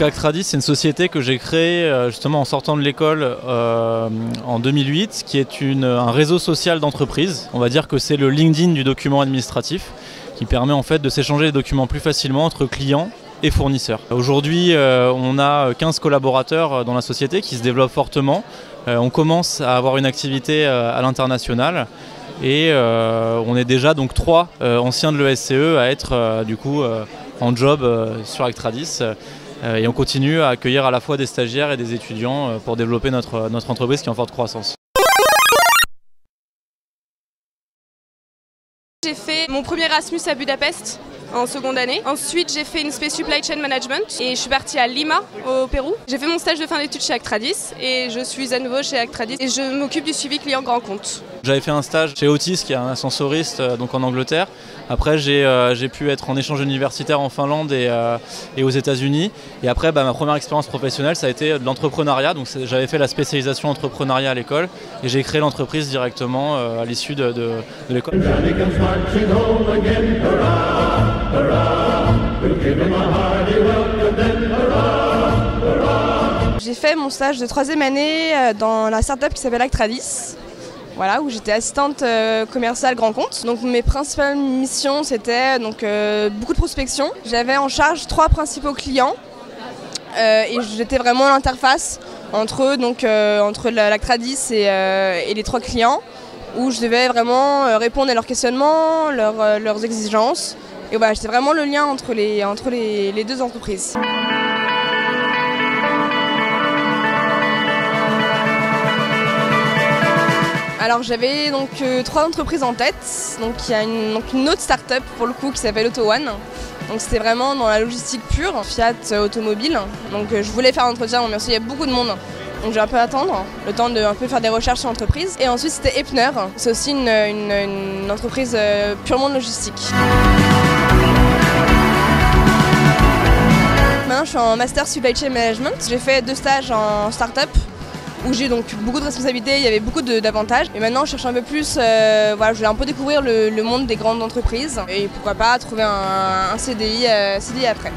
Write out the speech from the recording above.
Actradis, c'est une société que j'ai créée justement en sortant de l'école en 2008, qui est un réseau social d'entreprise. On va dire que c'est le LinkedIn du document administratif, qui permet en fait de s'échanger les documents plus facilement entre clients et fournisseurs. Aujourd'hui, on a 15 collaborateurs dans la société qui se développent fortement. On commence à avoir une activité à l'international et on est déjà donc 3 anciens de l'ESCE à être du coup en job sur Actradis. Et on continue à accueillir à la fois des stagiaires et des étudiants pour développer notre entreprise qui est en forte croissance. J'ai fait mon premier Erasmus à Budapest en seconde année. Ensuite, j'ai fait une spé Supply Chain Management et je suis partie à Lima, au Pérou. J'ai fait mon stage de fin d'études chez Actradis et je suis à nouveau chez Actradis et je m'occupe du suivi client grand compte. J'avais fait un stage chez Otis, qui est un ascensoriste donc en Angleterre. Après, j'ai pu être en échange universitaire en Finlande et aux États-Unis. Et après, ma première expérience professionnelle, ça a été de l'entrepreneuriat. Donc, j'avais fait la spécialisation entrepreneuriat à l'école et j'ai créé l'entreprise directement à l'issue de l'école. J'ai fait mon stage de 3e année dans la start-up qui s'appelle Actradis. Voilà, où j'étais assistante commerciale grand compte. Donc mes principales missions, c'était beaucoup de prospection. J'avais en charge 3 principaux clients et j'étais vraiment l'interface entre eux, entre l'Actradis et les 3 clients, où je devais vraiment répondre à leurs questionnements, leurs exigences. Et voilà, j'étais vraiment le lien entre les 2 entreprises. Alors j'avais 3 entreprises en tête. Donc il y a une autre start-up pour le coup qui s'appelle AutoOne. Donc c'était vraiment dans la logistique pure, Fiat automobile. Donc je voulais faire un entretien, mais aussi il y a beaucoup de monde. Donc j'ai un peu attendre, le temps de un peu faire des recherches sur l'entreprise. Et ensuite c'était Epner, c'est aussi une entreprise purement de logistique. Maintenant je suis en Master Supply Chain Management. J'ai fait 2 stages en start-up où j'ai donc beaucoup de responsabilités, il y avait beaucoup d'avantages. Et maintenant je cherche un peu plus, je voulais un peu découvrir le monde des grandes entreprises et pourquoi pas trouver un CDI après.